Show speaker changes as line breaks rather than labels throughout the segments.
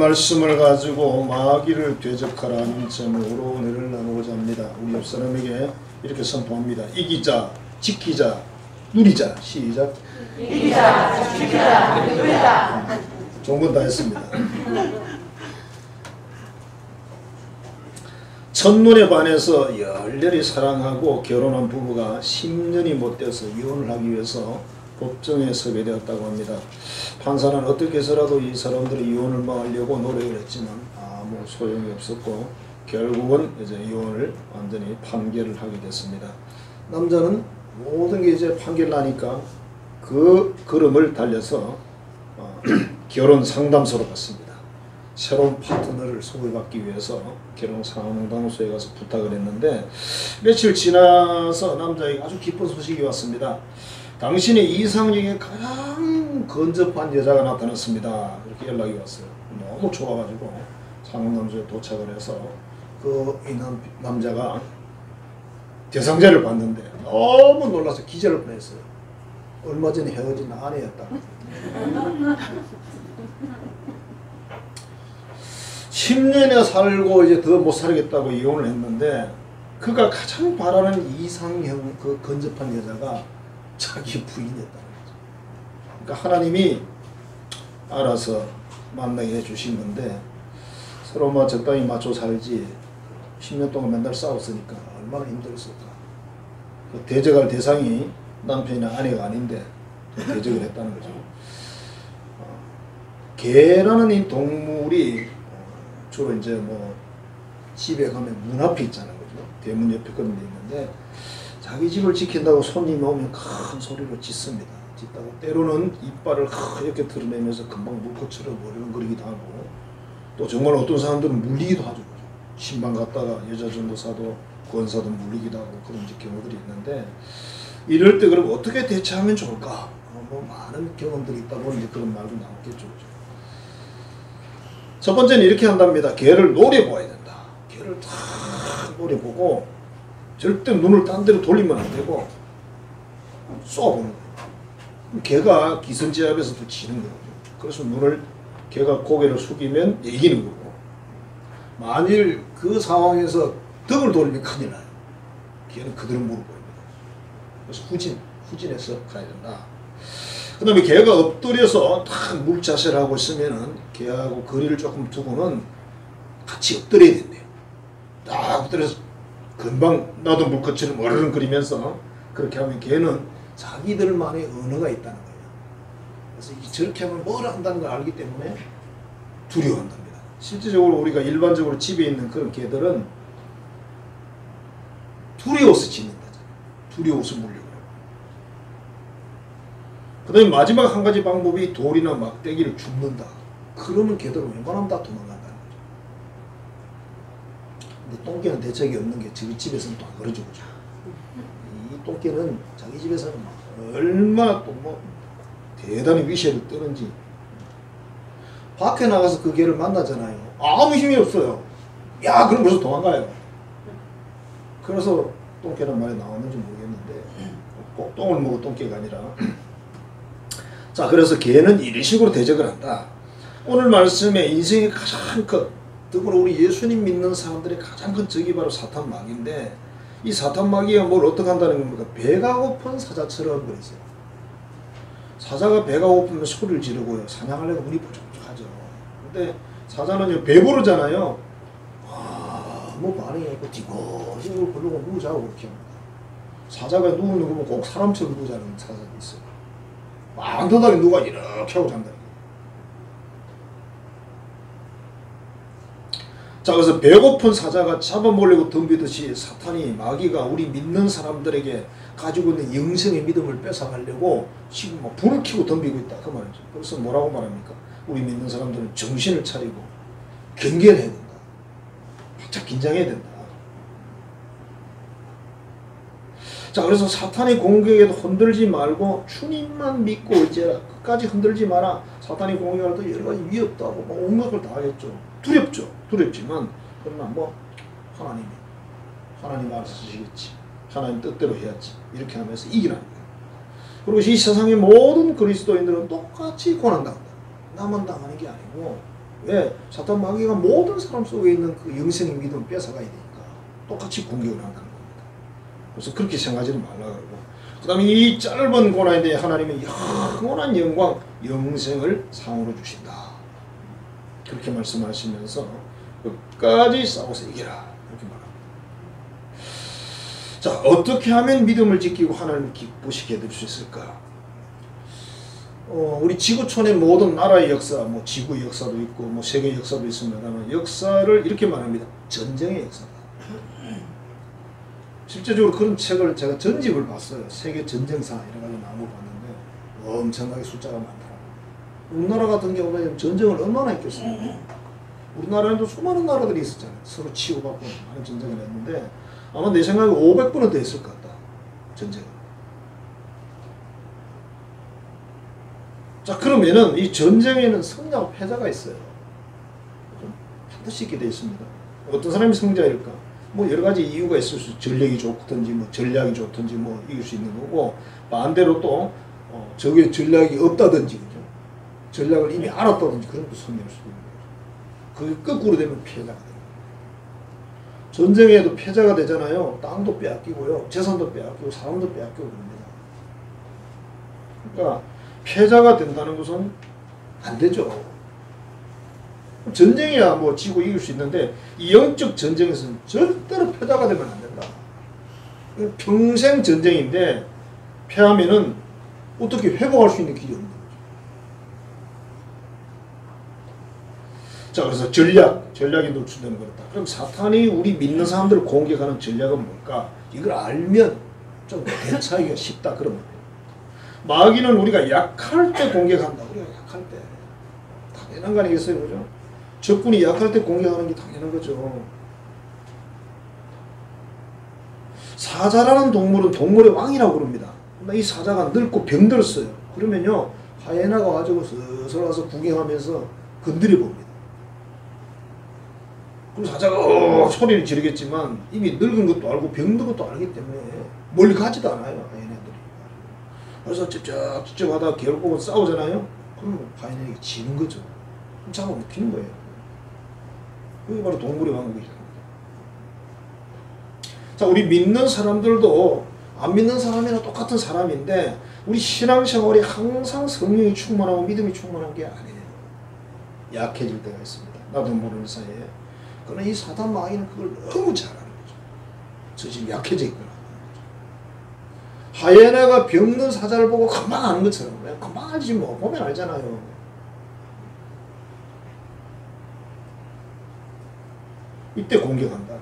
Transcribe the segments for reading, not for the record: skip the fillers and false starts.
말씀을 가지고 마귀를 대적하라는 제목으로 오늘을 나누고자 합니다. 우리 옆 사람에게 이렇게 선포합니다. 이기자, 지키자, 누리자. 시작.
이기자, 지키자, 누리자.
좋은 건 다 했습니다. 첫눈에 반해서 열렬히 사랑하고 결혼한 부부가 10년이 못 돼서 이혼을 하기 위해서 법정에 서게 되었다고 합니다. 판사는 어떻게 해서라도 이 사람들이 이혼을 막으려고 노력을 했지만 아무 소용이 없었고 결국은 이제 이혼을 완전히 판결을 하게 됐습니다. 남자는 모든 게 이제 판결 나니까 그 걸음을 달려서 결혼 상담소로 갔습니다. 새로운 파트너를 소개받기 위해서 결혼 상담소에 가서 부탁을 했는데 며칠 지나서 남자에게 아주 기쁜 소식이 왔습니다. 당신의 이상형에 가장 근접한 여자가 나타났습니다. 이렇게 연락이 왔어요. 너무 좋아가지고 상담소에 도착을 해서 그 남자가 대상자를 봤는데 너무 놀라서 기절을 뻔했어요. 얼마 전에 헤어진 아내였다. 10년이나 살고 이제 더 못 살겠다고 이혼을 했는데 그가 가장 바라는 이상형 그 근접한 여자가 자기 부인이었다는 거죠. 그러니까 하나님이 알아서 만나게 해주신 건데 서로 뭐 적당히 맞춰 살지 10년 동안 맨날 싸웠으니까 얼마나 힘들었을까. 그 대적할 대상이 남편이나 아내가 아닌데 대적을 했다는 거죠. 개라는 이 동물이 주로 이제 뭐 집에 가면 문 앞에 있잖아요. 그죠? 대문 옆에 그런 데 있는데 자기 집을 지킨다고 손님이 오면 큰 소리로 짖습니다. 짖다가 때로는 이빨을 이렇게 드러내면서 금방 물고처럼 어른거리기도 하고 또 정말 어떤 사람들은 물리기도 하죠. 그죠? 신방 갔다가 여자 전도사도 권사도 물리기도 하고 그런 경우들이 있는데 이럴 때 그럼 어떻게 대처하면 좋을까? 뭐 많은 경험들이 있다 보니 이제 그런 말도 나왔겠죠. 그죠? 첫 번째는 이렇게 한답니다. 개를 노려보아야 된다. 개를 다 노려보고 절대 눈을 딴 데로 돌리면 안 되고 쏘아보는 거예요. 개가 기선제압에서도 지는 거거든요. 그래서 눈을 개가 고개를 숙이면 이기는 거고 만일 그 상황에서 등을 돌리면 큰일 나요. 개는 그대로 무릎 보입니다. 그래서 후진해서 가야 된다. 그 다음에 개가 엎드려서 딱 물자세를 하고 있으면은 개하고 거리를 조금 두고는 같이 엎드려야 된대요. 딱 엎드려서 금방 나도 물것처럼 어르렁거리면서 그렇게 하면 개는 자기들만의 언어가 있다는 거예요. 그래서 저렇게 하면 뭘 한다는 걸 알기 때문에 두려워한답니다. 실질적으로 우리가 일반적으로 집에 있는 그런 개들은 두려워서 짖는다잖아요. 두려워서 물려요. 그 다음에 마지막 한 가지 방법이 돌이나 막대기를 줍는다. 그러면 개들은 웬만하면 다 도망간다는 거죠. 근데 똥개는 대책이 없는 게 저희 집에서는 또 안 그러죠. 그죠? 이 똥개는 자기 집에서는 얼마나 또 뭐 대단히 위세를 뜨는지 밖에 나가서 그 개를 만나잖아요. 아무 힘이 없어요. 야 그럼 벌써 도망가요. 그래서 똥개란 말이 나왔는지 모르겠는데 꼭 똥을 먹어 똥개가 아니라 자 그래서 개는 이런 식으로 대적을 한다. 오늘 말씀에 인생의 가장 큰 특히나 우리 예수님 믿는 사람들의 가장 큰 적이 바로 사탄 마귀인데 이 사탄 마귀가 뭘 어떻게 한다는 겁니까? 배가 고픈 사자처럼 그랬어요. 사자가 배가 고프면 소리를 지르고요. 사냥하려고 눈이 부족하죠. 근데 사자는 배부르잖아요. 뭐 반응이 없고 뒤고지고 그러고 누우자고 그렇게 합니다. 사자가 누우는 거 보면 꼭 사람처럼 누우자는 사자도 있어요. 완전하게 누가 이렇게 하고 잔다. 자 그래서 배고픈 사자가 잡아먹으려고 덤비듯이 사탄이 마귀가 우리 믿는 사람들에게 가지고 있는 영성의 믿음을 뺏어가려고 지금 막 불을 켜고 덤비고 있다 그 말이죠. 그래서 뭐라고 말합니까? 우리 믿는 사람들은 정신을 차리고 경계를 해야 된다. 바짝 긴장해야 된다. 자 그래서 사탄의 공격에도 흔들지 말고 주님만 믿고 어찌해라. 끝까지 흔들지 마라. 사탄의 공격할 때 여러 가지 위협도 하고 뭐 온갖 걸 다 하겠죠. 두렵죠. 두렵지만 그러나 뭐 하나님 알아서 하시겠지. 하나님 뜻대로 해야지. 이렇게 하면서 이기라는 거예요. 그리고 이 세상의 모든 그리스도인들은 똑같이 고난당한다. 나만 당하는 게 아니고 왜? 사탄 마귀가 모든 사람 속에 있는 그 영생의 믿음을 뺏어가야 되니까 똑같이 공격을 한다는 겁니다. 그래서 그렇게 생각하지 말라 그러고, 그 다음에 이 짧은 고난에 대해 하나님은 영원한 영광, 영생을 상으로 주신다. 그렇게 말씀하시면서 끝까지 싸워서 이겨라. 그렇게 말합니다. 자, 어떻게 하면 믿음을 지키고 하나님을 기쁘시게 해드릴 수 있을까? 우리 지구촌의 모든 나라의 역사, 뭐 지구 역사도 있고, 뭐 세계 역사도 있습니다만, 역사를 이렇게 말합니다. 전쟁의 역사다. 실제적으로 그런 책을 제가 전집을 봤어요. 세계 전쟁사 이래가지고 나온 거 봤는데 엄청나게 숫자가 많더라고요. 우리나라 같은 경우는 전쟁을 얼마나 했겠어요. 우리나라에도 수많은 나라들이 있었잖아요. 서로 치고받고 많은 전쟁을 했는데 아마 내 생각에 500번은 더 했을 것 같다. 전쟁을. 자, 그러면은 이 전쟁에는 승자와 패자가 있어요. 반드시 있게 되어 있습니다. 어떤 사람이 승자일까? 뭐 여러 가지 이유가 있을 수 있어요. 전력이 좋든지 뭐 전략이 좋든지 뭐 이길 수 있는 거고, 반대로 또 저게 전략이 없다든지, 그죠? 전략을 이미 알았다든지 그런 것도 승리할 수도 있는 거죠. 그 거꾸로 되면 패자가 돼요. 전쟁에도 패자가 되잖아요. 땅도 빼앗기고요, 재산도 빼앗기고, 사람도 빼앗기고 그럽니다. 그러니까 패자가 된다는 것은 안 되죠. 전쟁이야 뭐 지고 이길 수 있는데 이 영적 전쟁에서는 절대로 패자가 되면 안 된다. 평생 전쟁인데 패하면은 어떻게 회복할 수 있는 길이 없는 거죠. 자, 그래서 전략이 노출되는 거다. 그럼 사탄이 우리 믿는 사람들을 공격하는 전략은 뭘까? 이걸 알면 좀 대처하기가 쉽다. 그러면 마귀는 우리가 약할 때 공격한다. 우리가 약할 때. 당연한 거 아니겠어요? 그죠? 적군이 약할 때 공격하는 게 당연한 거죠. 사자라는 동물은 동물의 왕이라고 그럽니다. 이 사자가 늙고 병들었어요. 그러면요, 하이에나가 와가지고 슬슬 와서 구경하면서 건드려 봅니다. 그럼 사자가 소리를 지르겠지만 이미 늙은 것도 알고 병든 것도 알기 때문에 멀리 가지도 않아요, 하이에나들이. 그래서 찝쩍찝쩍 하다가 결국은 싸우잖아요. 그럼 하이에나가 지는 거죠. 그럼 잡아먹히는 거예요. 그게 바로 동물의 왕국이잖아요. 자, 우리 믿는 사람들도 안 믿는 사람이나 똑같은 사람인데 우리 신앙생활이 항상 성령이 충만하고 믿음이 충만한 게 아니에요. 약해질 때가 있습니다. 나도 모르는 사이에. 그러나 이 사단 마귀는 그걸 너무 잘하는 거죠. 저 지금 약해져 있구나. 하이에나가 병든 사자를 보고 금방 아는 것처럼, 금방 알지 뭐, 보면 알잖아요. 이때 공격한다.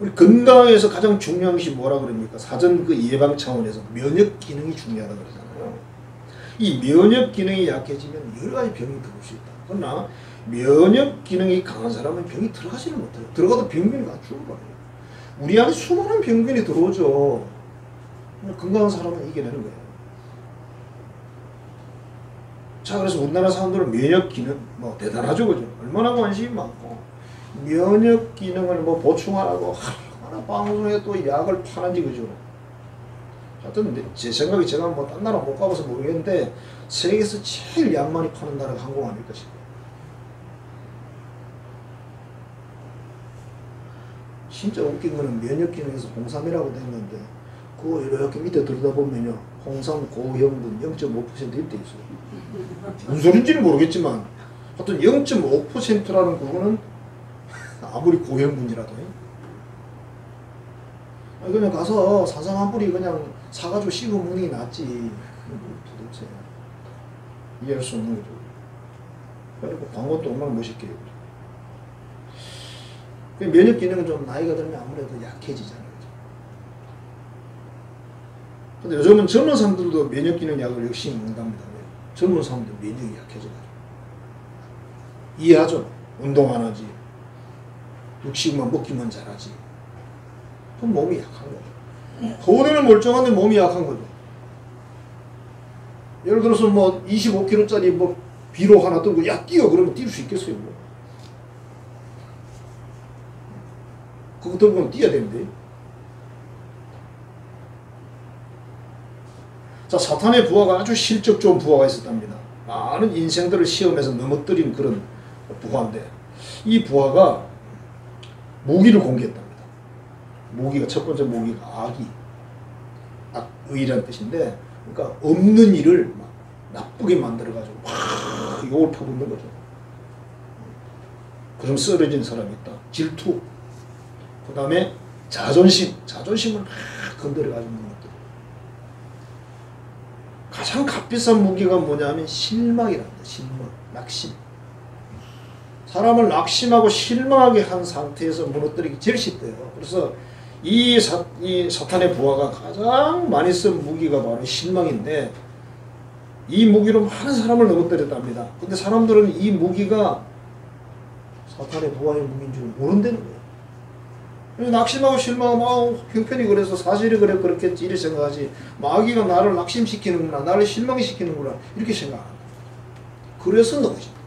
우리 건강에서 가장 중요한 것이 뭐라 그럽니까? 사전 그 예방 차원에서 면역 기능이 중요하다고 그러잖아요. 이 면역 기능이 약해지면 여러 가지 병이 들어올 수 있다. 그러나 면역 기능이 강한 사람은 병이 들어가지를 못해요. 들어가도 병균이 다 죽어버려요. 우리 안에 수많은 병균이 들어오죠. 건강한 사람은 이겨내는 거예요. 자, 그래서 우리나라 사람들은 면역 기능 뭐 대단하죠, 그죠? 얼마나 관심이 많고 면역 기능을 뭐 보충하라고 얼마나 방송에 또 약을 파는지, 그죠? 하여튼 제 생각에 제가 뭐 딴 나라 못 가봐서 모르겠는데 세계에서 제일 약 많이 파는 나라가 한국 아닐까 싶어요. 진짜 웃긴 거는 면역 기능에서 홍삼이라고 된 건데 그거 이렇게 밑에 들여다보면요, 홍삼 고형분 0.5% 이때 있어요. 무슨 소린지는 모르겠지만 하여튼 0.5%라는 그거는 아무리 고형분이라도 그냥 가서 산삼 한 뿌리 그냥 사가지고 씹어 먹는 게 낫지. 도대체 이해할 수 없는 거죠. 그리고 광고도 얼마나 멋있게 해요. 면역 기능은 좀 나이가 들면 아무래도 약해지잖아요. 근데 요즘은 젊은 사람들도 면역 기능 약을 열심히 먹는답니다. 젊은 사람들 면역이 약해져가지고. 이해하죠? 운동 안 하지. 육식만 먹기만 잘하지. 그럼 몸이 약한 거죠. 거울에는 멀쩡한데 몸이 약한 거죠. 예를 들어서 뭐 25kg짜리 뭐 비로 하나 들고 야 뛰어 그러면 뛸 수 있겠어요? 뭐. 그거 들고 뛰어야 되는데. 자, 사탄의 부하가 아주 실적 좋은 부하가 있었답니다. 많은 인생들을 시험에서 넘어뜨린 그런 부하인데, 이 부하가 무기를 공개했답니다. 무기가, 첫 번째 무기가 악이, 악의란 뜻인데, 그러니까 없는 일을 막 나쁘게 만들어가지고 막 욕을 퍼붓는 거죠. 그럼 쓰러진 사람이 있다. 질투. 그 다음에 자존심을 막 건드려가지고 있는 것들. 가장 값비싼 무기가 뭐냐면 실망이랍니다. 실망, 낙심. 사람을 낙심하고 실망하게 한 상태에서 무너뜨리기 제일 쉽대요. 그래서 이 사탄의 부하가 가장 많이 쓴 무기가 바로 실망인데, 이 무기로 많은 사람을 넘어뜨렸답니다. 근데 사람들은 이 무기가 사탄의 부하의 무기인 줄 모른다는 거예요. 낙심하고 실망하고 형편이 그래서 사실이 그래 그렇겠지 이렇게 생각하지, 마귀가 나를 낙심시키는구나, 나를 실망시키는구나 이렇게 생각한다. 그래서 넘어진다.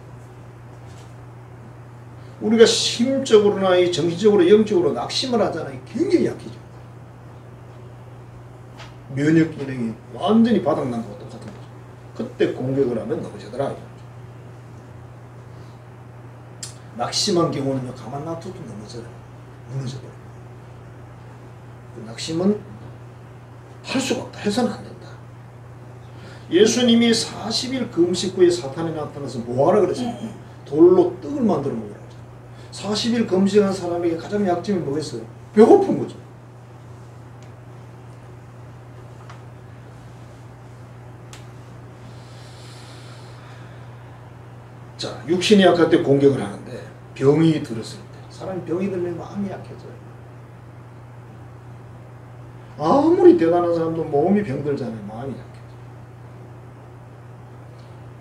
우리가 심적으로나 정신적으로 영적으로 낙심을 하잖아요. 굉장히 약해져. 면역 기능이 완전히 바닥난 것과 똑같은 거죠. 그때 공격을 하면 넘어지더라. 낙심한 경우는요, 가만 놔둬도 넘어져요. 무너져버려요. 낙심은 할 수가 없다. 해서는 안 된다. 예수님이 40일 금식 후에 사탄이 나타나서 뭐하라 그랬습니까? 돌로 떡을 만들어 먹으라. 40일 금식한 사람에게 가장 약점이 뭐겠어요? 배고픈 거죠. 자, 육신이 약할 때 공격을 하는데, 병이 들었을 때, 사람이 병이 들면 마음이 약해져요. 아무리 대단한 사람도 몸이 병들잖아요. 마음이 약해져.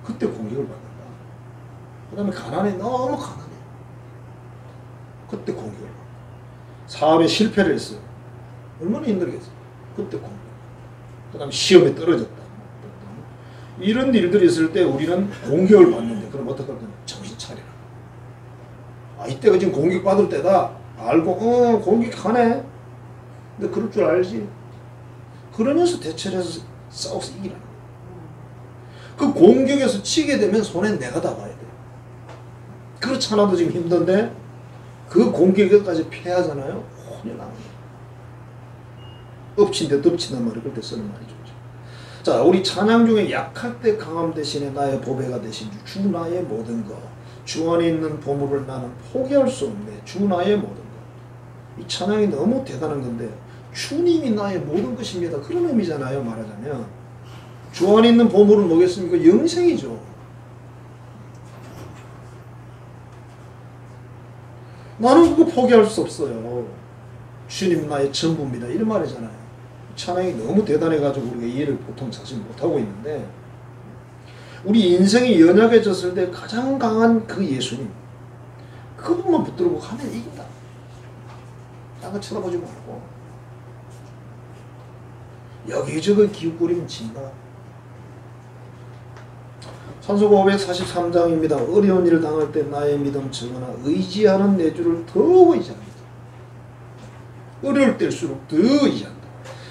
그때 공격을 받는다. 그 다음에 가난해. 너무 가난해. 그때 공격을 받는다. 사업에 실패를 했어요. 얼마나 힘들겠어요. 그때 공격. 그 다음에 시험에 떨어졌다. 이런 일들이 있을 때 우리는 공격을 받는데, 그럼 어떻게 하든 정신 차리라. 아, 이때가 지금 공격받을 때다. 알고, 공격하네. 근데 그럴 줄 알지. 그러면서 대처를 해서 싸워서 이기라는 거야. 그 공격에서 치게 되면 손에 내가 다 봐야 돼. 그렇지 않아도 지금 힘든데 그 공격에까지 패하잖아요. 혼이 나는 거야. 엎친 데 덮친단 말이 그럴 때 쓰는 말이죠. 자, 우리 찬양 중에 약할 때 강함 대신에 나의 보배가 되신 주 나의 모든 것. 주 안에 있는 보물을 나는 포기할 수 없네. 주 나의 모든 것. 이 찬양이 너무 대단한 건데, 주님이 나의 모든 것입니다. 그런 의미잖아요. 말하자면 주 안에 있는 보물은 뭐겠습니까? 영생이죠. 나는 그거 포기할 수 없어요. 주님 나의 전부입니다. 이런 말이잖아요. 찬양이 너무 대단해가지고 우리가 이해를 보통 사실 못하고 있는데, 우리 인생이 연약해졌을 때 가장 강한 그 예수님, 그분만 붙들고 가면 이긴다. 딴 거 쳐다보지 말고 여기저기 기웃거리면 진다. 산수고 543장입니다. 어려운 일을 당할 때 나의 믿음 적으나 의지하는 내 주를 더욱 의지합니다. 어려울 때일수록 더 의지한다.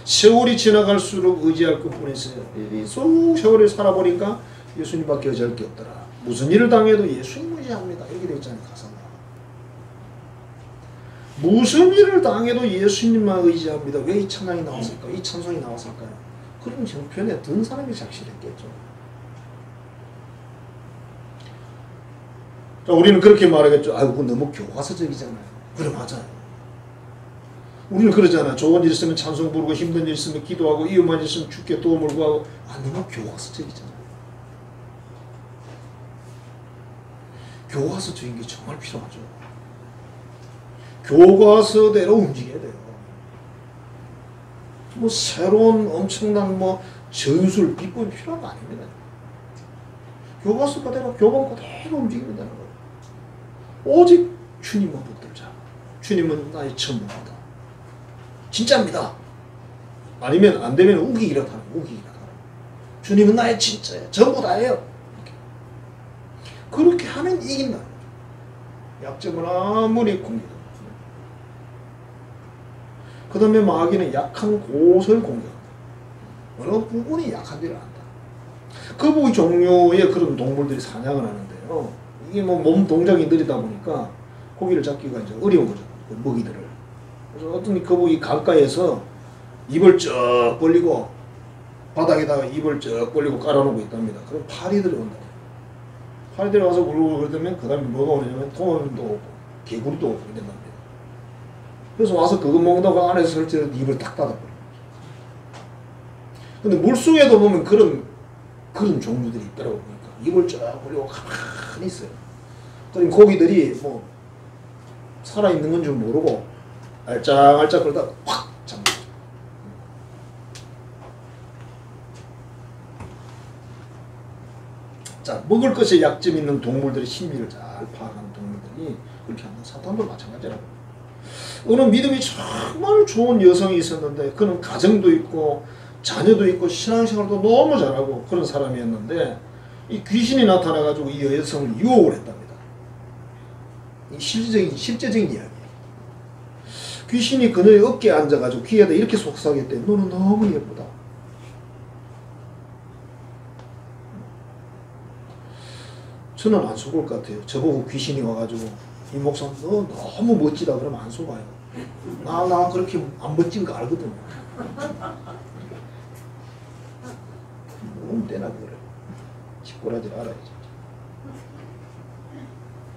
세월이 지나갈수록 의지할 것뿐이세요. 속 세월을 살아보니까 예수님밖에 의지할 게 없더라. 무슨 일을 당해도 예수님 의지합니다. 이렇게 되어 있잖아요. 가사가. 무슨 일을 당해도 예수님만 의지합니다. 왜 이 찬양이 나왔을까? 이 찬송이 나왔을까요? 그런 형편에 든 사람이 작실했겠죠. 자, 우리는 그렇게 말하겠죠. 아이고, 그건 너무 교과서적이잖아요. 그래, 맞아요. 우리는 그러잖아요. 좋은 일 있으면 찬송 부르고, 힘든 일 있으면 기도하고, 위험한 일 있으면 주께 도움을 구하고. 아, 너무 교과서적이잖아요. 교과서적인 게 정말 필요하죠. 교과서대로 움직여야 돼요. 뭐 새로운 엄청난 뭐 전술 비법이 필요한 거 아닙니다. 교과서 그대로 교본 그대로 움직이면 되는 거예요. 오직 주님만 붙들자. 주님은 나의 전부입니다. 진짜입니다. 아니면 안 되면 우기기라도 하는 우기기라도 하는. 주님은 나의 진짜예요. 전부 다예요. 그렇게 하면 이긴다는 거죠. 약점은 아무리 공격. 그 다음에 마귀는 약한 곳을 공격한다. 어느 부분이 약한지를 안다. 거북이 종류의 그런 동물들이 사냥을 하는데요. 이게 뭐 몸 동작이 느리다 보니까 고기를 잡기가 이제 어려운 거죠. 그 먹이들을. 그래서 어떤 거북이 강가에서 입을 쩍 벌리고 바닥에다가 입을 쩍 벌리고 깔아놓고 있답니다. 그럼 파리들이 온다. 파리들이 와서 울고 그러면 그 다음에 뭐가 오냐면 도마뱀도 오고 개구리도 오고 이런답니다. 그래서 와서 그거 먹는다고 안에서 설치해서 입을 딱 닫아버려요. 근데 물속에도 보면 그런 종류들이 있더라고. 보니까 입을 쫙 벌리고 가만히 있어요. 그럼 고기들이 뭐 살아있는 건 줄 모르고 알짝알짝 그러다가 확 잡는 거죠. 자, 먹을 것에 약점 있는 동물들의 심리를 잘 파악하는 동물들이 그렇게 하는 사탄도 마찬가지라고. 어느 믿음이 정말 좋은 여성이 있었는데 그는 가정도 있고 자녀도 있고 신앙생활도 너무 잘하고 그런 사람이었는데 이 귀신이 나타나가지고 이 여성을 유혹을 했답니다. 이 실제적인 이야기예요. 귀신이 그녀의 어깨에 앉아가지고 귀에다 이렇게 속삭였대. 너는 너무 예쁘다. 저는 안 속을 것 같아요. 저보고 귀신이 와가지고 이 목사 너 너무 멋지다 그러면 안 속아요. 나 그렇게 안 멋진 거 알거든요. 너무 때나 그래. 시끄러질 알아야지.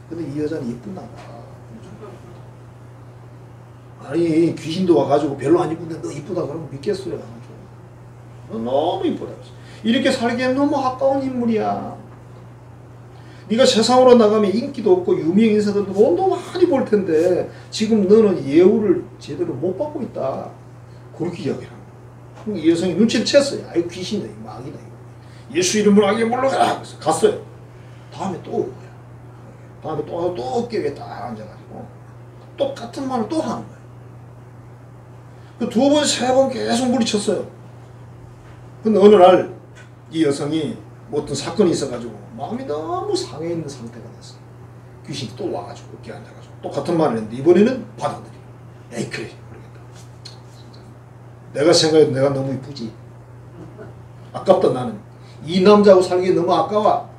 근데 이 여자는 이쁘나 봐. 아니 귀신도 와가지고 별로 안 이쁜데 너 이쁘다 그러면 믿겠어요? 너 너무 이쁘다. 이렇게 살기엔 너무 아까운 인물이야. 네가 세상으로 나가면 인기도 없고 유명 인사들도 돈도 많이 벌 텐데 지금 너는 예우를 제대로 못 받고 있다. 그렇게 이야기를 합니다. 이 여성이 눈치를 챘어요. 아이 귀신이다. 이 마귀다. 예수 이름으로 악에 물러가라. 그래서 갔어요. 다음에 또 온 거야. 다음에 또 와서 또 어깨에 딱 앉아가지고 똑같은 말을 또 하는 거예요. 그 두 번, 세 번 계속 물리쳤어요. 근데 어느 날 이 여성이 뭐 어떤 사건이 있어가지고 마음이 너무 상해 있는 상태가 됐어요. 귀신이 또 와가지고 어깨에 앉아가지고 똑같은 말을 했는데 이번에는 받아들여. 에이 그래 모르겠다. 진짜. 내가 생각해도 내가 너무 이쁘지. 아깝다 나는. 이 남자하고 살기에 너무 아까워.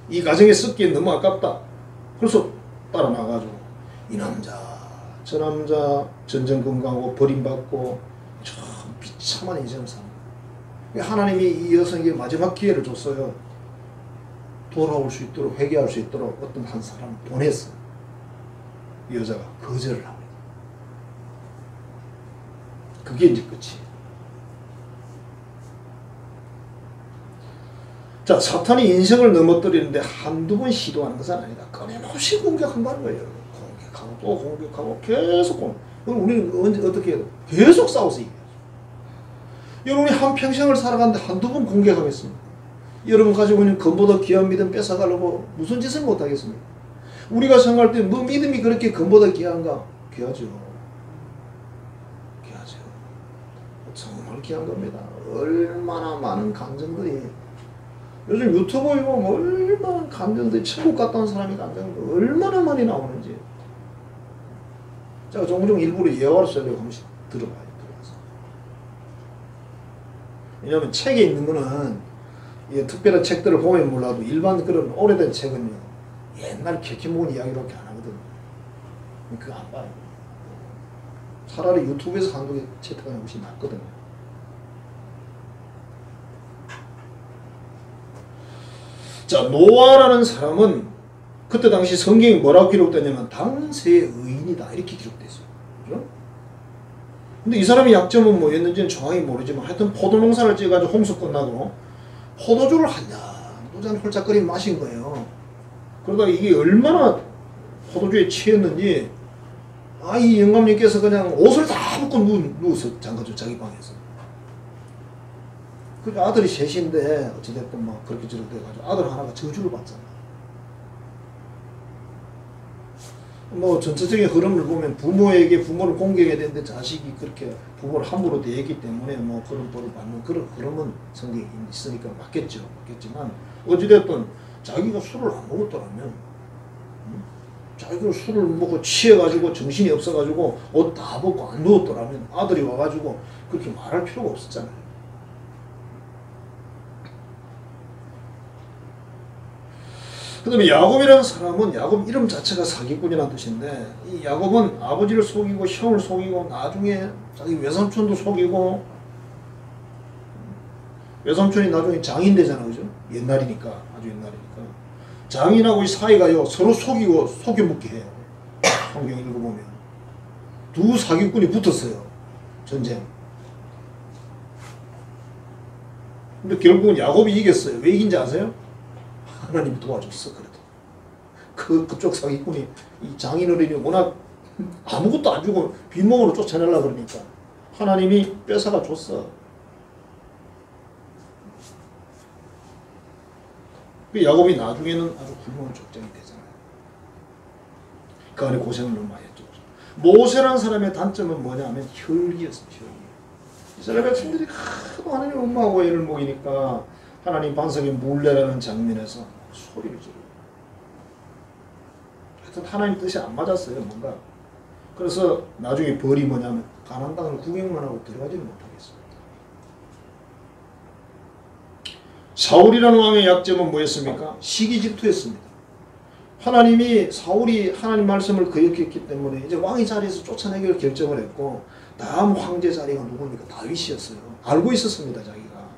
이 가정에 썩기에 너무 아깝다. 그래서 따라 나가가지고 이 남자 저 남자 전전건강하고 버림받고 참 비참한 인생을 사는 거예요. 하나님이 이 여성에게 마지막 기회를 줬어요. 돌아올 수 있도록 회개할 수 있도록 어떤 한 사람을 보냈어요. 이 여자가 거절을 합니다. 그게 이제 끝이에요. 자, 사탄이 인생을 넘어뜨리는데 한두 번 시도하는 것은 아니다. 끊임없이 공격한다는 거예요. 공격하고 또 공격하고 계속 공격. 그럼 우리는 언제 어떻게 해요? 계속 싸워서 이겨요. 여러분이 한평생을 살아가는데 한두 번 공격하겠습니까? 여러분 가지고 있는 금보다 귀한 믿음 뺏어가려고 무슨 짓을 못하겠습니까? 우리가 생각할 때 뭐 믿음이 그렇게 금보다 귀한가? 귀하죠. 귀하죠. 정말 귀한 겁니다. 얼마나 많은 감정들이 요즘 유튜브에 보면 얼마나 감정들이 천국 갔다 온 사람이 감정들이 얼마나 많이 나오는지 제가 종종 일부러 예화를 쓰려고 한 번씩 들어봐요. 왜냐하면 책에 있는 거는 특별한 책들을 보면 몰라도 일반 그런 오래된 책은요 옛날 캐치 먹은 이야기밖에 안 하거든요. 그거 안 봐요. 차라리 유튜브에서 한국에 채택하는 것이 낫거든요. 자, 노아라는 사람은 그때 당시 성경이 뭐라고 기록되냐면 당세의 의인이다 이렇게 기록되어 있어요. 그죠? 근데 이 사람의 약점은 뭐였는지는 정확히 모르지만 하여튼 포도 농사를 지어가지고 홍수 끝나고 포도주를 한 잔 홀짝거리 마신 거예요. 그러다가 이게 얼마나 포도주에 취했는지 이 영감님께서 그냥 옷을 다 벗고 누워서 잠가죠. 자기 방에서. 그 아들이 셋인데 어찌됐든 막 그렇게 저렇게 돼가지고 아들 하나가 저주를 받잖아. 뭐 전체적인 흐름을 보면 부모에게 부모를 공경해야 되는데 자식이 그렇게 부모를 함부로 대했기 때문에 뭐 그런 벌을 받는 그런 흐름은 성경에 있으니까 맞겠지만 어찌됐든 자기가 술을 안 먹었더라면 자기가 술을 먹고 취해가지고 정신이 없어가지고 옷 다 벗고 안 누웠더라면 아들이 와가지고 그렇게 말할 필요가 없었잖아요. 그 다음에 야곱이라는 사람은 야곱 이름 자체가 사기꾼이라는 뜻인데 이 야곱은 아버지를 속이고 형을 속이고 나중에 자기 외삼촌도 속이고 외삼촌이 나중에 장인 되잖아, 그죠? 옛날이니까, 아주 옛날이니까. 장인하고 이 사이가요, 서로 속이고 속여먹게 해요. 성경 읽어보면. 두 사기꾼이 붙었어요. 전쟁. 근데 결국은 야곱이 이겼어요. 왜 이긴지 아세요? 하나님이 도와줬어, 그래도. 그쪽 사기꾼이, 이 장인 어른이 워낙 아무것도 안 주고 빈몸으로 쫓아내려고 그러니까. 하나님이 뺏어가 줬어. 야곱이 나중에는 아주 훌륭한 족장이 되잖아요. 그 안에 고생을 너무 많이 했죠. 모세라는 사람의 단점은 뭐냐면 혈기였어요. 혈기. 이스라엘 백성들이 하도 하나님 엄마하고 애를 먹이니까 하나님 반석에 물레라는 장면에서 소리를 지르고 하여튼 하나님 뜻이 안 맞았어요. 뭔가. 그래서 나중에 벌이 뭐냐면 가나안 땅을 구경만 하고 들어가지는 못하겠어요. 사울이라는 왕의 약점은 뭐였습니까? 시기 질투였습니다. 하나님이 사울이 하나님 말씀을 거역했기 때문에 이제 왕의 자리에서 쫓아내기를 결정을 했고 다음 황제 자리가 누굽니까? 다윗이었어요. 알고 있었습니다. 자기가.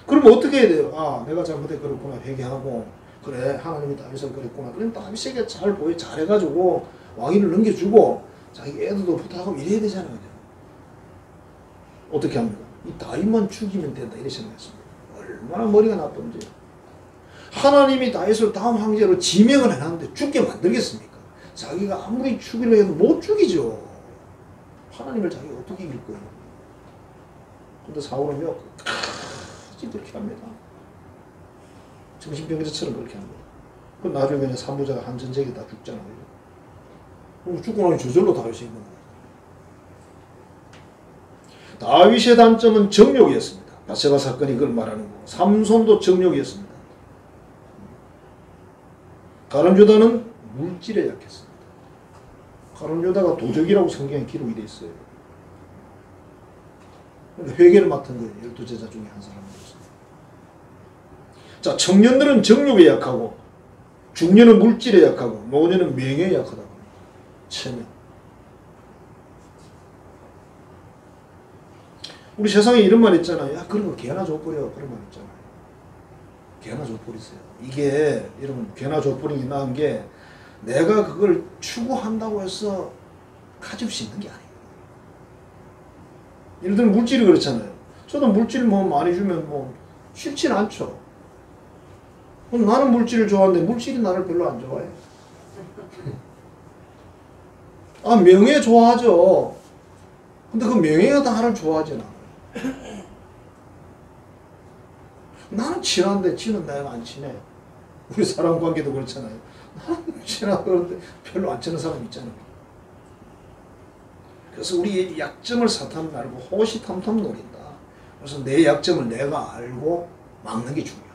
그럼 어떻게 해야 돼요? 아, 내가 잘못해 그렇구나 회개하고 그래 하나님이 다윗을 그랬구나. 그럼 다윗에게 잘 보여 잘해가지고 왕위를 넘겨주고 자기 애들도 부탁하고 이래야 되잖아요. 어떻게 합니까? 이 다윗만 죽이면 된다 이렇게 생각했습니다. 얼마나 머리가 나쁜지. 하나님이 다윗을 다음 황제로 지명을 해놨는데 죽게 만들겠습니까? 자기가 아무리 죽이려 해도 못 죽이죠. 하나님을 자기가 어떻게 이길 거예요? 근데 사울은요 끝까지 그렇게 합니다. 정신병자처럼 그렇게 합니다. 그럼 나중에 그냥 산부자가 한 전쟁에 다 죽잖아요. 그럼 죽고 나면 저절로 다윗이 있는 거예요. 다윗의 단점은 정욕이었습니다. 바세바 사건이 그걸 말하는 거고 삼손도 정욕이었습니다. 가룟유다는 물질에 약했습니다. 가룟유다가 도적이라고 성경에 기록이 되어 있어요. 그러니까 회개를 맡은 거예요. 12제자 중에 한 사람으로서. 자, 청년들은 정욕에 약하고 중년은 물질에 약하고 노년은 명예에 약하다고 합니다. 체면. 우리 세상에 이런 말 있잖아요. 야, 그런 거 개나 줘버려. 그런 말 있잖아요. 개나 줘버리세요. 이게 여러분 개나 줘버리기 나은 게 내가 그걸 추구한다고 해서 가질 수 있는 게 아니에요. 예를 들면 물질이 그렇잖아요. 저도 물질 뭐 많이 주면 뭐 싫진 않죠. 그럼 나는 물질을 좋아하는데 물질이 나를 별로 안 좋아해. 아, 명예 좋아하죠. 근데 그 명예가 다 나를 좋아하진 않아요. 나는 친한데 지는 내가 안 친해. 우리 사람 관계도 그렇잖아요. 나는 친하고 그런데 별로 안 친한 사람 있잖아요. 그래서 우리의 약점을 사탄은 알고 호시탐탐 노린다. 그래서 내 약점을 내가 알고 막는 게 중요하다.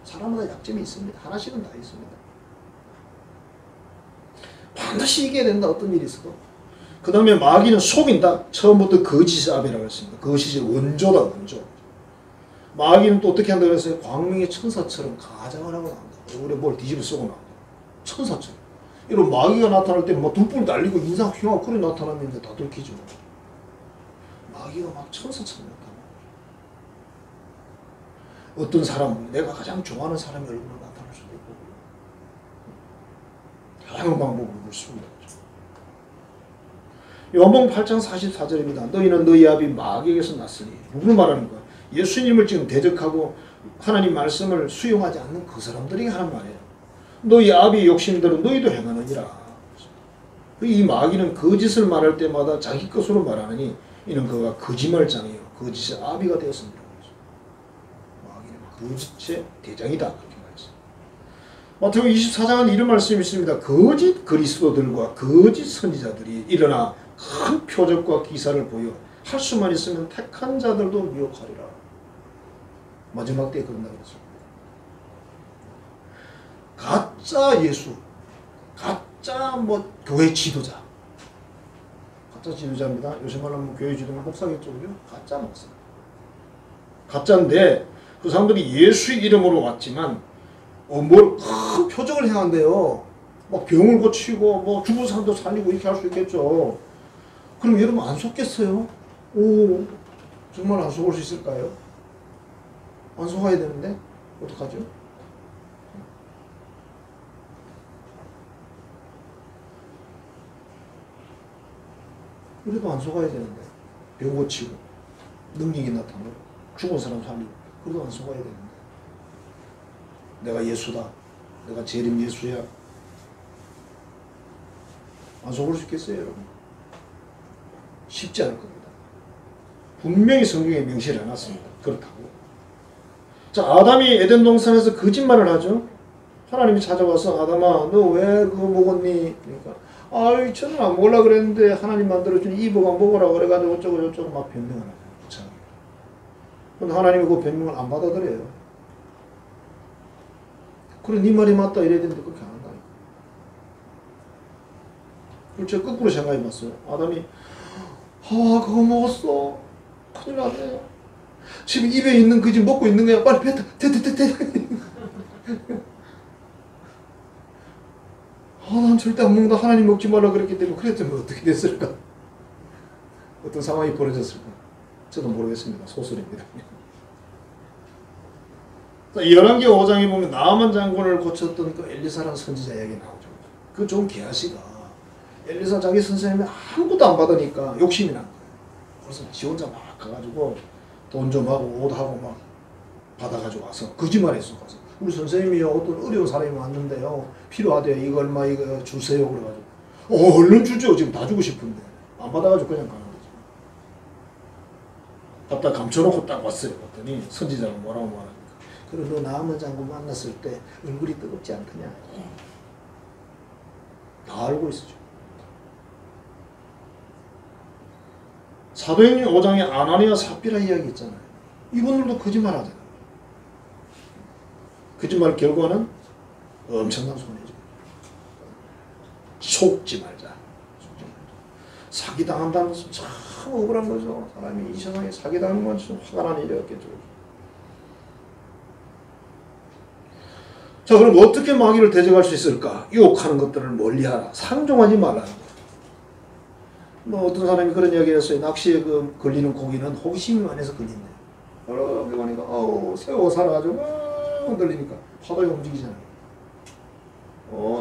사람마다 약점이 있습니다. 하나씩은 다 있습니다. 반드시 이겨야 된다. 어떤 일이 있어도. 그 다음에 마귀는 속인다. 처음부터 거짓의 아비라고 했습니다. 거짓의 원조다. 원조. 마귀는 또 어떻게 한다고 했어요? 광명의 천사처럼 가장을 하고 나온다. 얼굴에 뭘 뒤집어 쓰고 나온다. 천사처럼. 이런 마귀가 나타날 때는 막 등불 날리고 인상 휘하고 그래 나타나면 다 들키죠. 마귀가 막 천사처럼 나타나. 어떤 사람, 내가 가장 좋아하는 사람의 얼굴로 나타날 수도 있고 다양한 방법으로 볼 수 있는 거죠. 요한복음 8장 44절입니다. 너희는 너희 아비 마귀에게서 났으니. 누구를 말하는 거야? 예수님을 지금 대적하고 하나님 말씀을 수용하지 않는 그 사람들이 하는 말이에요. 너희 아비의 욕심들은 너희도 행하느니라. 이 마귀는 거짓을 말할 때마다 자기 것으로 말하느니 이는 그가 거짓말장이요 거짓의 아비가 되었습니다. 마귀는 거짓의 대장이다. 그렇게 말했어요. 마태복음 24장은 이런 말씀이 있습니다. 거짓 그리스도들과 거짓 선지자들이 일어나 큰 표적과 기사를 보여 할 수만 있으면 택한 자들도 미혹하리라. 마지막 때에 그런다고 했습니다. 가짜 예수, 가짜 뭐 교회 지도자. 가짜 지도자입니다. 요새 말로 하면 교회 지도자 목사겠죠. 그죠? 가짜 목사. 가짜인데 그 사람들이 예수 이름으로 왔지만 뭘 큰 표적을 행한대요. 막 병을 고치고 뭐 죽은 사람도 살리고 이렇게 할 수 있겠죠. 그럼 여러분 안 속겠어요? 오, 정말 안 속을 수 있을까요? 안 속아야 되는데 어떡하죠? 그래도 안 속아야 되는데 병 고치고 능력이 나타나고 죽은 사람 살리고 그래도 안 속아야 되는데 내가 예수다. 내가 재림 예수야. 안 속을 수 있겠어요, 여러분? 쉽지 않을 겁니다. 분명히 성경에 명시를 해놨습니다. 그렇다고. 자, 아담이 에덴 동산에서 거짓말을 하죠. 하나님이 찾아와서 아담아, 너 왜 그거 먹었니? 그러니까 아이, 저는 안 먹으려고 그랬는데 하나님 만들어준 이브가 먹으라 그래가지고 어쩌고 저쩌고 막 변명을 하죠. 참. 근데 하나님이 그 변명을 안 받아들여요. 그래, 네 말이 맞다 이래야 되는데 그렇게 안 한다니까. 그리고 제가 거꾸로 생각해봤어요. 아담이 하와 그거 먹었어. 큰일 났네. 지금 입에 있는 그 집 먹고 있는 거야. 빨리 뱉어. 난 절대 안 먹는다. 하나님 먹지 말라 그랬기 때문에. 그랬더니 어떻게 됐을까? 어떤 상황이 벌어졌을까? 저도 모르겠습니다. 소설입니다. 열왕기 5장에 보면 나아만 장군을 고쳤던 그 엘리사라는 선지자 이야기 나오죠. 그 좋은 게하시가 엘리사 자기 선생님이 아무것도 안 받으니까 욕심이 난 거예요. 그래서 지 혼자 막 가가지고 돈 좀 하고 옷 하고 막 받아가지고 와서 거짓말했어. 가서 우리 선생님이요 어떤 어려운 사람이 왔는데요 필요하대요. 이거 얼마 이거 주세요. 그래가지고 얼른 주죠. 지금 다 주고 싶은데 안 받아가지고 그냥 가는 거죠. 갖다 감춰놓고 딱 왔어요. 그랬더니 선지자가 뭐라고 말하니까 그래 너 나아만 장군 만났을 때 얼굴이 뜨겁지 않더냐. 다 알고 있었죠. 사도행전 5장에 아나니아 삽비라 이야기 있잖아요. 이분들도 거짓말 하잖아요. 거짓말 결과는 엄청난 손해죠. 속지 말자. 사기당한다는 것은 참 억울한 거죠. 사람이 이 세상에 사기당하는 건 좀 화가 나는 일이었겠죠. 자, 그럼 어떻게 마귀를 대적할 수 있을까? 유혹하는 것들을 멀리하라. 상종하지 말라는 거예요. 뭐 어떤 사람이 그런 이야기를 했어요. 낚시에 걸리는 고기는 호기심이 많아서 걸린대요. 여기 보니까 새우 살아가지고 막 흔들리니까 파도에 움직이잖아요.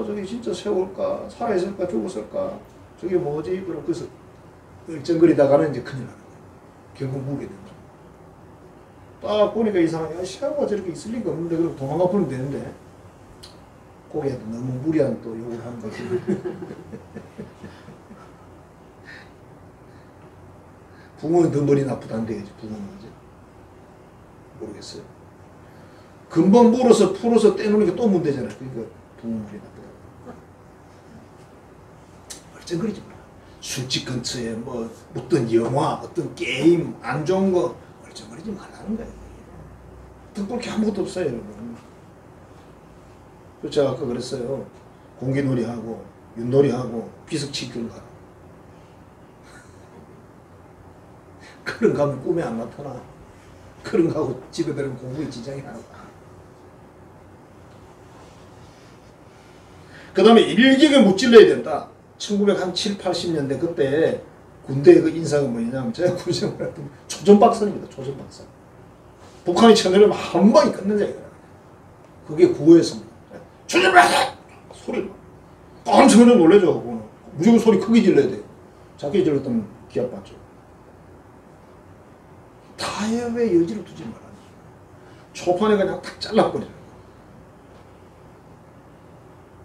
저기 진짜 새우일까? 살아있을까? 죽었을까? 저게 뭐지? 그럼 그래서 정거리다가는 이제 큰일 나는 거예요. 결국 묵게 되는 거예요. 딱 보니까 이상하게 새우가 저렇게 있을 리가 없는데 그럼 도망가 버리면 되는데 고기한테 너무 무리한 또 욕을 하는 거지. 붕어는 더 머리 나쁘다는 데지. 붕어는 이제 모르겠어요. 금방 물어서 풀어서 떼놓으니까 또 문제잖아요. 그러니까 붕어 머리 나쁘다. 얼쩡거리지 마라. 술집 근처에 뭐 어떤 영화, 어떤 게임 안 좋은 거 얼쩡거리지 말라는 거예요. 덕볼 게 아무것도 없어요, 여러분. 제가 아까 그랬어요. 공기놀이하고 윷놀이하고 비석치기를 가라. 그런 거 하면 꿈에 안 나타나. 그런 거 하고 집에 들으면 공부에 지장이 안 와. 그 다음에 일격에 무찔러야 된다. 1970, 80년대 그때 군대의 그 인사가 뭐냐면 제가 군생활 할 때 초전박사입니다. 초전박사. 북한이 쳐내려면 한 방에 끝내자 이거야. 그게 구호였습니다. 초전박사! 소리를 깜짝 놀라죠. 그거는. 무조건 소리 크게 질러야 돼요. 작게 질렀다면 기합 받죠. 타협의 여지를 두지 말아요. 초판에 그냥 탁 잘라버리는 거예요.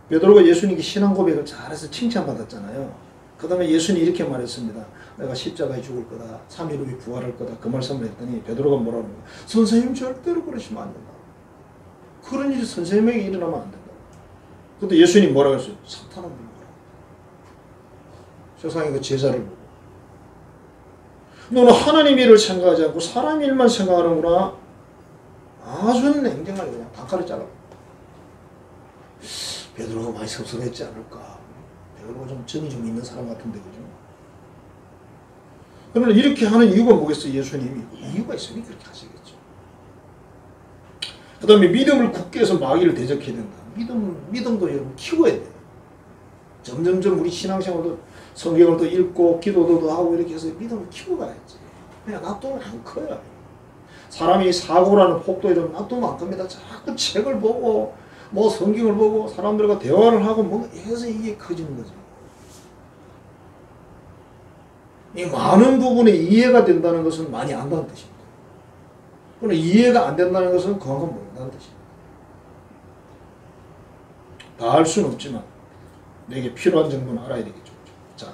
베드로가 예수님께 신앙 고백을 잘해서 칭찬받았잖아요. 그 다음에 예수님이 이렇게 말했습니다. 내가 십자가에 죽을 거다. 3일 후에 부활할 거다. 그 말씀을 했더니 베드로가 뭐라고 하는 거야. 선생님 절대로 그러시면 안 된다. 그런 일이 선생님에게 일어나면 안 된다. 근데 예수님이 뭐라고 했어요? 사탄은 불러라. 세상에 그 제자를 보고. 너는 하나님 일을 생각하지 않고 사람 일만 생각하는구나. 아주 냉정하게 그냥 단칼에 잘라. 베드로가 많이 섭섭했지 않을까. 베드로가 좀 정이 좀 있는 사람 같은데, 그죠? 그러나 이렇게 하는 이유가 뭐겠어요? 예수님이 이유가 있으니 그렇게 하시겠죠. 그 다음에 믿음을 굳게 해서 마귀를 대적해야 된다. 믿음도 여러분 키워야 돼요. 점점점 우리 신앙생활도 성경을 더 읽고 기도도 더 하고 이렇게 해서 믿음을 키워가야지. 그냥 놔두면 안 커요. 사람이 사고라는 폭도에 좀 놔두면 안 겁니다. 자꾸 책을 보고 뭐 성경을 보고 사람들과 대화를 하고 뭐 해서 이게 커지는 거죠. 이 많은 부분에 이해가 된다는 것은 많이 안다는 뜻입니다. 그러나 이해가 안 된다는 것은 그만큼 모른다는 뜻입니다. 다 알 수는 없지만 내게 필요한 정도는 알아야 되겠죠. 자,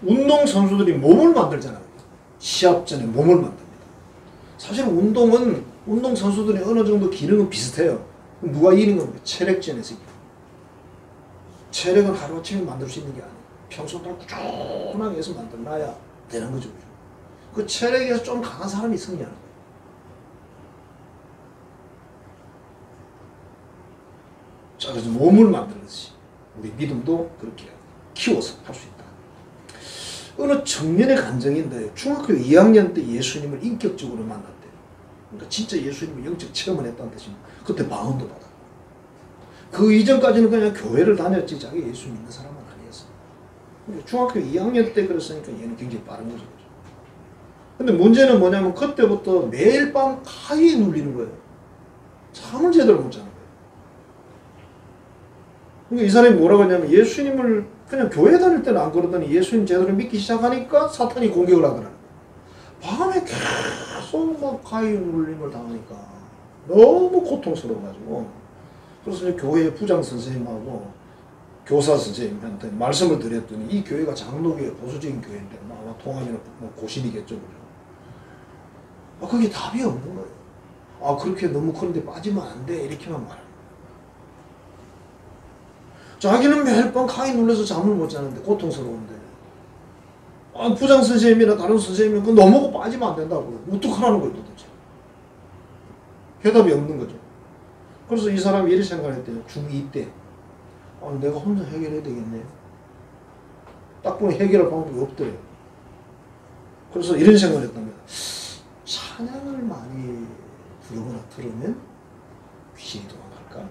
운동선수들이 몸을 만들잖아요. 시합 전에 몸을 만듭니다. 사실 운동선수들이 어느 정도 기능은 비슷해요. 누가 이기는 겁니까? 체력전에서 이기는. 체력은 하루아침에 만들 수 있는 게 아니에요. 평소부터 꾸준하게 해서 만들어놔야 되는 거죠. 그 체력에서 좀 강한 사람이 승리하는 거예요. 자, 그래서 몸을 만들듯이 우리 믿음도 그렇게 키워서 할 수 있다. 어느 청년의 감정인데 중학교 2학년 때 예수님을 인격적으로 만났대요. 그러니까 진짜 예수님을 영적 체험을 했다는 뜻입니다. 그때 방언도 받았고. 그 이전까지는 그냥 교회를 다녔지 자기 예수 믿는 사람은 아니었어요. 중학교 2학년 때 그랬으니까 얘는 굉장히 빠른 거죠. 근데 문제는 뭐냐면 그때부터 매일 밤 가위에 눌리는 거예요. 잠을 제대로 못 자는 거예요. 그러니까 이 사람이 뭐라고 했냐면 예수님을 그냥 교회 다닐 때는 안 그러더니 예수님 제대로 믿기 시작하니까 사탄이 공격을 하더라고요. 밤에 계속 막 가위 눌림을 당하니까 너무 고통스러워가지고 그래서 이제 교회 부장 선생님하고 교사 선생님한테 말씀을 드렸더니 이 교회가 장로교회 보수적인 교회인데 아마 통합이나 뭐 고신이겠죠. 그죠? 그게 답이 없는 거예요. 그렇게 너무 그런데 빠지면 안 돼 이렇게만 말합니다. 자기는 매일 밤 가위 눌러서 잠을 못 자는데 고통스러운데 부장 선생님이나 다른 선생님은 그거 넘어고 빠지면 안 된다고 어떡하라는 거예요 도대체. 해답이 없는 거죠. 그래서 이 사람이 이렇게 생각했대요. 중2 때 내가 혼자 해결해야 되겠네. 딱 보면 해결할 방법이 없더래요. 그래서 이런 생각을 했답니다. 찬양을 많이 부르거나 들으면 귀신이 도망갈까?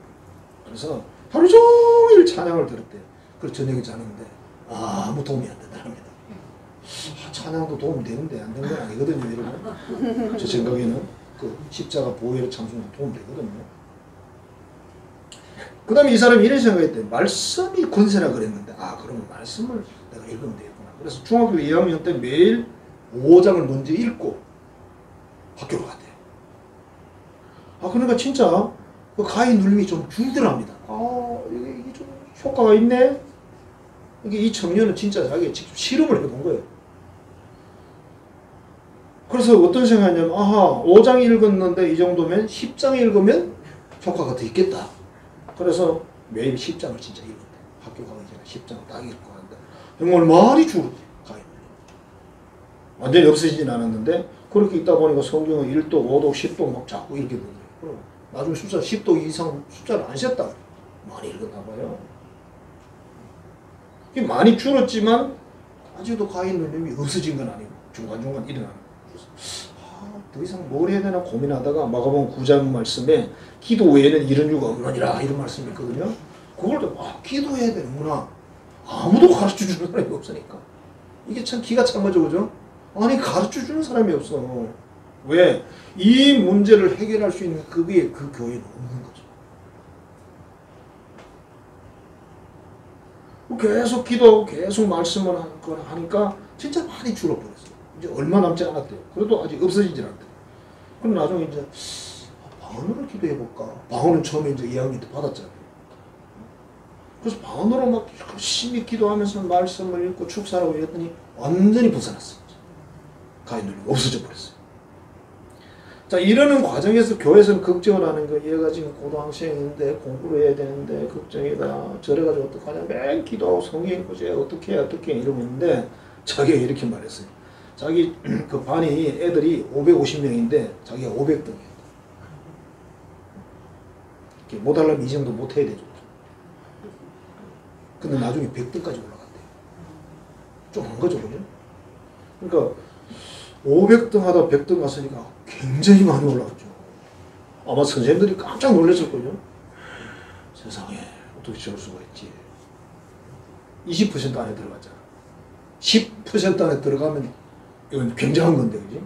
그래서 하루 종일 찬양을 들었대요. 그래서 저녁에 자는데 아무 도움이 안 된답니다. 찬양도 도움이 되는데 안 되는 건 아니거든요. 여러분. 제 생각에는 그 십자가 보혈의 찬송도 도움 되거든요. 그 다음에 이 사람이 이런 생각했대요. 말씀이 권세라 그랬는데 그러면 말씀을 내가 읽으면 되겠구나. 그래서 중학교 2학년 때 매일 5장을 먼저 읽고 학교로 갔대요. 그러니까 진짜 그 가위 눌림이 좀 줄더랍니다. 이게 좀 효과가 있네? 이 청년은 진짜 자기가 직접 실험을 해본 거예요. 그래서 어떤 생각이냐면 5장 읽었는데 이 정도면 10장 읽으면 효과가 더 있겠다. 그래서 매일 10장을 진짜 읽었대. 학교 가기 전에 10장을 딱 읽고 하는데 정말 많이 줄었대. 가위 눌림. 완전히 없어지진 않았는데 그렇게 있다 보니까 성경은 1도, 5도, 10도 막 자꾸 읽게 되더라고요. 나중에 숫자 10도 이상 숫자를 안 셌다. 많이 읽었나 봐요. 이게 많이 줄었지만 아직도 가위 눌림이 없어진 건 아니고 중간중간 일어나는 거예요. 그래서 더 이상 뭘 해야 되나 고민하다가 마가복음 9장 말씀에 기도 외에는 이런 이유가 없느니라 이런 말씀이 있거든요. 그걸 또 기도해야 되는구나. 아무도 가르쳐주는 사람이 없으니까. 이게 참 기가 찬 거죠. 그죠? 아니 가르쳐주는 사람이 없어. 왜? 이 문제를 해결할 수 있는 그게 그 교회는 없는 거죠. 계속 기도하고 계속 말씀을 하니까 진짜 많이 줄어버렸어요. 이제 얼마 남지 않았대요. 그래도 아직 없어지질 않대요. 그럼 나중에 이제 방언으로 기도해볼까? 방언은 처음에 이제 2학년 때 받았잖아요. 그래서 방언으로 막 열심히 기도하면서 말씀을 읽고 축사하고 이랬더니 완전히 벗어났어요. 가위 눌림 없어져 버렸어요. 자, 이러는 과정에서 교회에서는 걱정을 하는 거예요. 얘가 지금 고등학생인데 공부를 해야 되는데 걱정이다. 저래가지고 어떡하냐. 매일 기도하고 성경 읽고 어떻게 해 이러고 있는데 자기가 이렇게 말했어요. 자기 그 반이 애들이 550명인데 자기가 500등이었다. 못하려면 이 정도 못해야 되죠. 근데 나중에 100등까지 올라갔대요. 좀 한 거죠, 그죠? 그러니까 500등 하다 100등 갔으니까 굉장히 많이 올라갔죠. 아마 선생님들이 깜짝 놀랐을 거죠. 세상에 어떻게 저럴 수가 있지. 20% 안에 들어갔잖아. 10% 안에 들어가면 이건 굉장한 건데, 그지?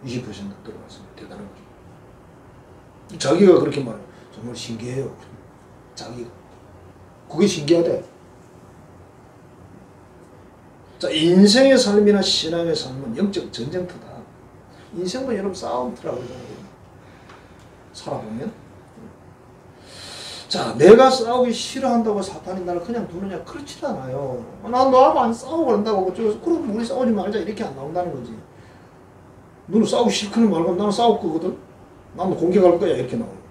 20% 들어갔으면 대단한 거죠. 자기가 그렇게 말해요. 정말 신기해요. 자기가. 그게 신기하대. 자, 인생의 삶이나 신앙의 삶은 영적 전쟁터다. 인생은 여러분 싸움터라고 그러잖아요. 살아보면. 자, 내가 싸우기 싫어한다고 사탄이 나를 그냥 두느냐? 그렇지 않아요. 난 너하고 안 싸우고 그런다고. 그럼 우리 싸우지 말자. 이렇게 안 나온다는 거지. 너는 싸우기 싫거든 말고 나는 싸울 거거든. 나는 공격할 거야. 이렇게 나오는 거죠.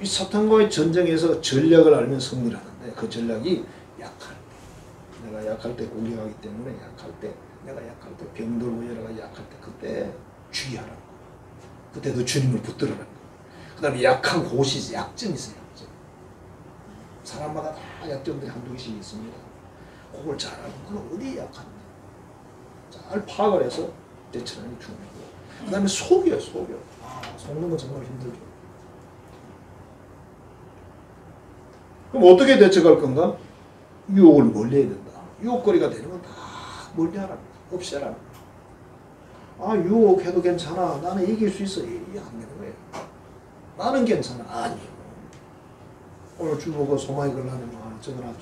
이 사탄과의 전쟁에서 전략을 알면 승리를 하는데 그 전략이 약할 때. 내가 약할 때 공격하기 때문에 약할 때. 내가 약할 때 병들고 여러 가지 약할 때 그때 주의하라는 거. 그때도 주님을 붙들으라는 거. 그 다음에 약한 곳이 있어요. 약점이 있어요. 약점. 사람마다 다 약점들이 한두 개씩 있습니다. 그걸 잘 알고 그건 어디에 약한지 잘 파악을 해서 대처하는 게 중요하고 그 다음에 속여요. 속여. 속는 건 정말 힘들죠. 그럼 어떻게 대처할 건가? 유혹을 멀리해야 된다. 유혹거리가 되는 건 다 멀리하라는 거야. 없애라는 거야. 유혹해도 괜찮아. 나는 이길 수 있어. 이게 안 되는 거예요. 나는 괜찮아. 아니요. 오늘 주보고 소마이 걸라면 적어놨죠.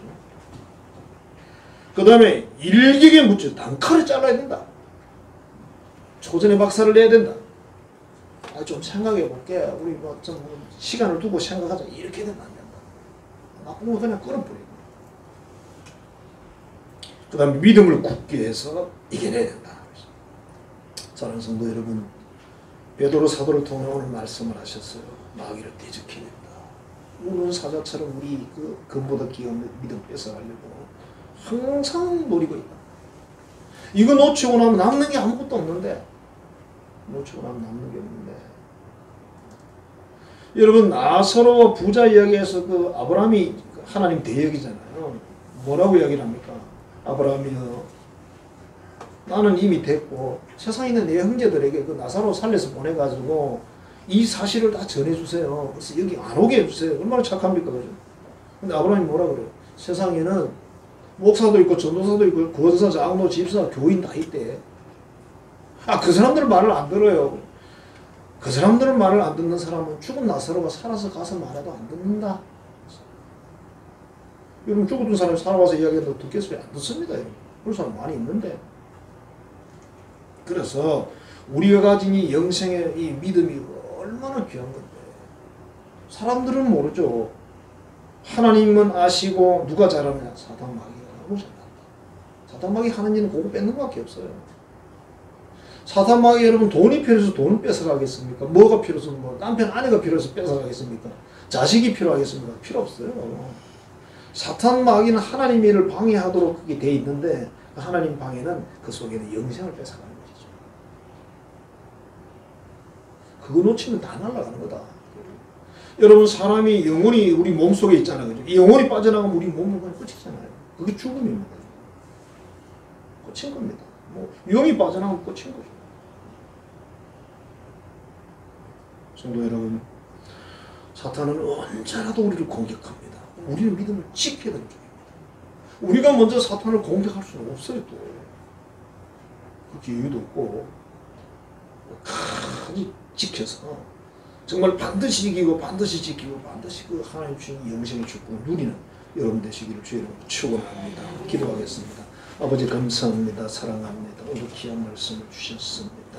그 다음에 일격에 묻혀 단칼에 잘라야 된다. 초전에 박살을 내야 된다. 좀 생각해 볼게. 우리 좀 시간을 두고 생각하자. 이렇게 되면 안 된다. 나쁜 거 그냥 끌어버리고. 그 다음에 믿음을 굳게 해서 이겨내야 된다. 사랑하는 성도 여러분, 베드로 사도를 통해 오늘 말씀을 하셨어요. 마귀를 대적해야 된다. 우는 사자처럼 우리 그 금보다 귀한 믿음 뺏어가려고 항상 노리고 있다. 이거 놓치고 나면 남는 게 아무것도 없는데, 놓치고 나면 남는 게 없는데. 여러분, 나사로와 부자 이야기에서 그 아브라함이 하나님 대역이잖아요. 뭐라고 이야기를 합니까? 아브라함이요, 나는 이미 됐고 세상에 있는 내 형제들에게 그 나사로 살려서 보내가지고 이 사실을 다 전해주세요. 그래서 여기 안 오게 해주세요. 얼마나 착합니까, 그죠? 근데 아브라함이 뭐라 그래요? 세상에는 목사도 있고 전도사도 있고 권사, 장로, 집사, 교인 다 있대. 그 사람들 말을 안 들어요. 그 사람들 말을 안 듣는 사람은 죽은 나사로가 살아서 가서 말해도 안 듣는다. 여러분, 죽었던 사람이 살아와서 이야기해도 듣겠어요? 안 듣습니다. 여러분. 그런 사람 많이 있는데. 그래서 우리가 가진 이 영생의 이 믿음이 얼마나 귀한 건데. 사람들은 모르죠. 하나님은 아시고 누가 잘하느냐? 사탄 마귀가 너무 잘한다. 사탄 마귀 하는 일은 그거 뺏는 것밖에 없어요. 사탄 마귀 여러분 돈이 필요해서 돈을 뺏어가겠습니까? 뭐가 필요해서 뭐 남편 아내가 필요해서 뺏어가겠습니까? 자식이 필요하겠습니까? 필요 없어요. 사탄 마귀는 하나님 일을 방해하도록 그게 돼 있는데 하나님 방해는 그 속에는 영생을 뺏어가는 것이죠. 그거 놓치면 다 날아가는 거다. 여러분, 사람이 영혼이 우리 몸속에 있잖아요. 그죠? 이 영혼이 빠져나가면 우리 몸은 그냥 끝이잖아요. 그게 죽음입니다. 끝인 겁니다. 뭐 영이 빠져나가면 끝인 거죠. 성도 여러분, 사탄은 언제라도 우리를 공격합니다. 우리는 믿음을 지켜야 되는 중입니다. 우리가 먼저 사탄을 공격할 수는 없어요. 또 그 기회도 없고 끝까지 지켜서 정말 반드시 이기고 반드시 지키고 반드시 그 하나님 주신 영생의 축복을 누리는 여러분 되시기를 주의 이름으로 축원합니다. 기도하겠습니다. 아버지 감사합니다. 사랑합니다. 오늘 귀한 말씀을 주셨습니다.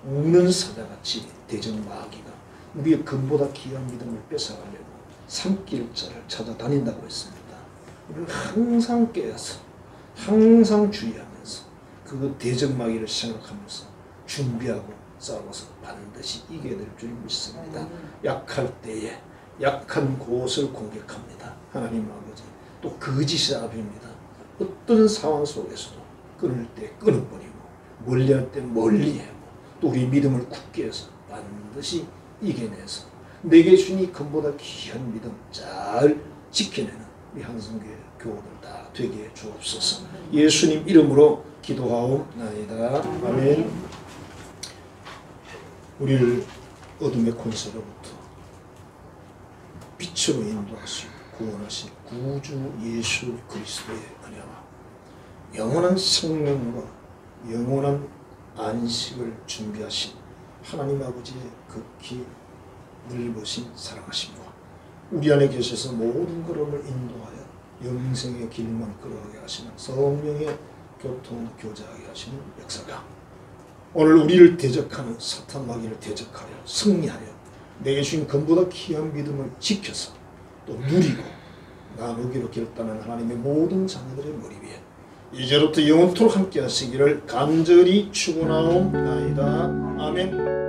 우는 사자같이 대적 마귀가 우리의 금보다 귀한 믿음을 뺏어가려고 산길자를 찾아다닌다고 했습니다. 우리는 항상 깨어서 항상 주의하면서 그 대적 마귀를 생각하면서 준비하고 싸워서 반드시 이겨야 될 줄 믿습니다. 약할 때에 약한 곳을 공격합니다. 하나님 아버지, 또 거짓의 앞입니다. 어떤 상황 속에서도 끊을 때 끊어버리고 멀리할 때 멀리하고 또 우리 믿음을 굳게 해서 반드시 이겨내서 내게 주니 금보다 귀한 믿음 잘 지켜내는 우리 한성교회 교우들 다 되게 주옵소서. 예수님 이름으로 기도하옵나이다. 아멘. 우리를 어둠의 권세로부터 빛으로 인도하시고 구원하신 구주 예수 그리스도의 은혜와 영원한 생명으로 영원한 안식을 준비하신 하나님 아버지의 극히 넓으신 사랑하심과 우리 안에 계셔서 모든 걸음을 인도하여 영생의 길만 걸어가게 하시는 성령의 교통 교제하게 하시는 역사가 오늘 우리를 대적하는 사탄 마귀를 대적하여 승리하여 내게 주신 금보다 귀한 믿음을 지켜서 또 누리고 나누기로 결단한 하나님의 모든 자녀들의 머리 위에 이제부터 영원토록 함께 하시기를 간절히 축원하옵나이다. 아멘.